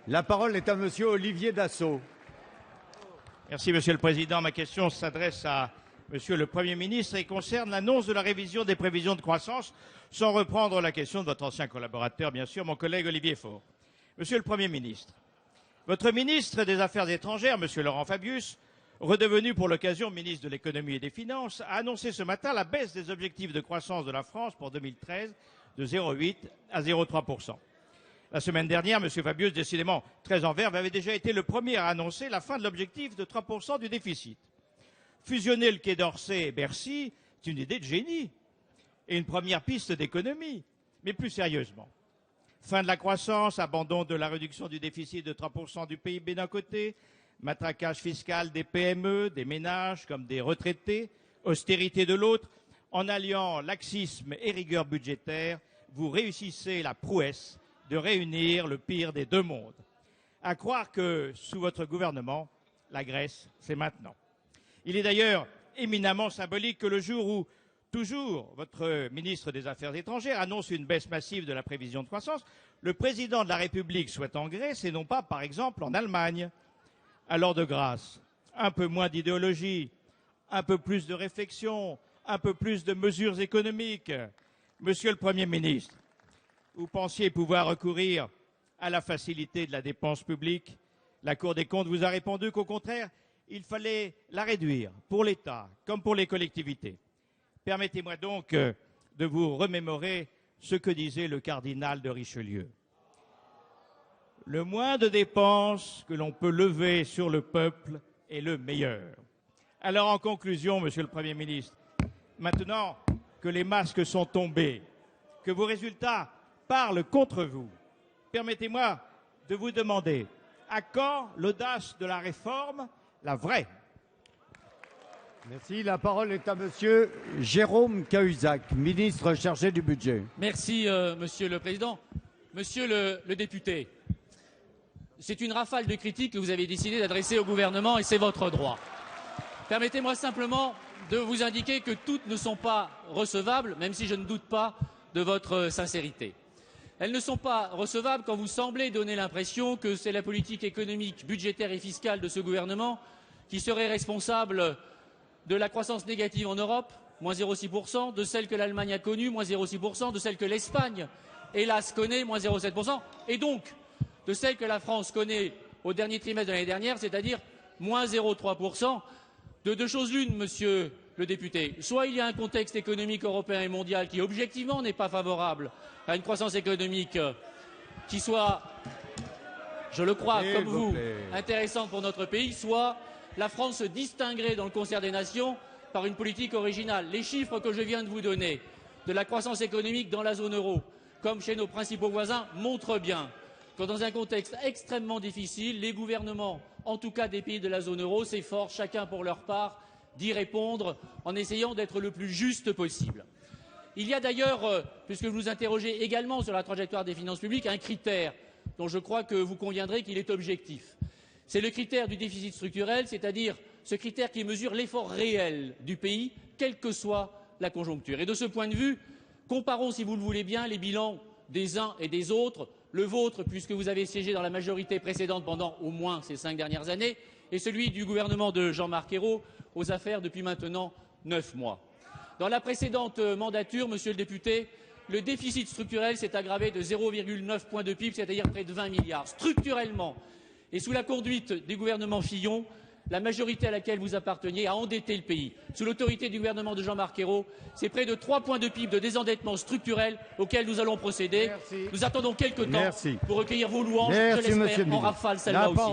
La parole est à Monsieur Olivier Dassault. Merci, Monsieur le Président. Ma question s'adresse à Monsieur le Premier ministre et concerne l'annonce de la révision des prévisions de croissance, sans reprendre la question de votre ancien collaborateur, bien sûr, mon collègue Olivier Faure. Monsieur le Premier ministre, votre ministre des Affaires étrangères, Monsieur Laurent Fabius, redevenu pour l'occasion ministre de l'économie et des finances, a annoncé ce matin la baisse des objectifs de croissance de la France pour 2013 de 0,8 à 0,3%. La semaine dernière, M. Fabius, décidément très en verve, avait déjà été le premier à annoncer la fin de l'objectif de 3% du déficit. Fusionner le Quai d'Orsay et Bercy, c'est une idée de génie et une première piste d'économie. Mais plus sérieusement, fin de la croissance, abandon de la réduction du déficit de 3% du PIB d'un côté, matraquage fiscal des PME, des ménages comme des retraités, austérité de l'autre, en alliant laxisme et rigueur budgétaire, vous réussissez la prouesse de réunir le pire des deux mondes. À croire que, sous votre gouvernement, la Grèce, c'est maintenant. Il est d'ailleurs éminemment symbolique que le jour où, toujours, votre ministre des Affaires étrangères annonce une baisse massive de la prévision de croissance, le président de la République soit en Grèce et non pas, par exemple, en Allemagne. Alors de grâce, un peu moins d'idéologie, un peu plus de réflexion, un peu plus de mesures économiques. Monsieur le Premier ministre, vous pensiez pouvoir recourir à la facilité de la dépense publique. La Cour des comptes vous a répondu qu'au contraire, il fallait la réduire pour l'État comme pour les collectivités. Permettez-moi donc de vous remémorer ce que disait le cardinal de Richelieu. Le moins de dépenses que l'on peut lever sur le peuple est le meilleur. Alors en conclusion, Monsieur le Premier ministre, maintenant que les masques sont tombés, que vos résultats parlent contre vous, permettez-moi de vous demander à quand l'audace de la réforme, la vraie? Merci. La parole est à Monsieur Jérôme Cahuzac, ministre chargé du budget. Merci, Monsieur le Président. Monsieur le député, c'est une rafale de critiques que vous avez décidé d'adresser au gouvernement et c'est votre droit. Permettez-moi simplement de vous indiquer que toutes ne sont pas recevables, même si je ne doute pas de votre sincérité. Elles ne sont pas recevables quand vous semblez donner l'impression que c'est la politique économique, budgétaire et fiscale de ce gouvernement qui serait responsable de la croissance négative en Europe, moins 0,6%, de celle que l'Allemagne a connue, moins 0,6%, de celle que l'Espagne, hélas, connaît, moins 0,7%, et donc de celle que la France connaît au dernier trimestre de l'année dernière, c'est-à-dire moins 0,3%. De deux choses l'une, monsieur le député. Soit il y a un contexte économique européen et mondial qui, objectivement, n'est pas favorable à une croissance économique qui soit, je le crois, comme vous, intéressante pour notre pays, soit la France se distinguerait dans le concert des nations par une politique originale. Les chiffres que je viens de vous donner de la croissance économique dans la zone euro, comme chez nos principaux voisins, montrent bien que dans un contexte extrêmement difficile, les gouvernements, en tout cas des pays de la zone euro, s'efforcent, chacun pour leur part, d'y répondre en essayant d'être le plus juste possible. Il y a d'ailleurs, puisque vous nous interrogez également sur la trajectoire des finances publiques, un critère dont je crois que vous conviendrez qu'il est objectif. C'est le critère du déficit structurel, c'est-à-dire ce critère qui mesure l'effort réel du pays, quelle que soit la conjoncture. Et de ce point de vue, comparons, si vous le voulez bien, les bilans des uns et des autres, le vôtre, puisque vous avez siégé dans la majorité précédente pendant au moins ces 5 dernières années, et celui du gouvernement de Jean-Marc Ayrault aux affaires depuis maintenant 9 mois. Dans la précédente mandature, monsieur le député, le déficit structurel s'est aggravé de 0,9 points de PIB, c'est-à-dire près de 20 milliards. Structurellement, et sous la conduite du gouvernement Fillon, la majorité à laquelle vous apparteniez a endetté le pays. Sous l'autorité du gouvernement de Jean-Marc Ayrault, c'est près de 3 points de PIB de désendettement structurel auquel nous allons procéder. Merci. Nous attendons quelques temps pour recueillir vos louanges, je l'espère, en rafale celle-là aussi.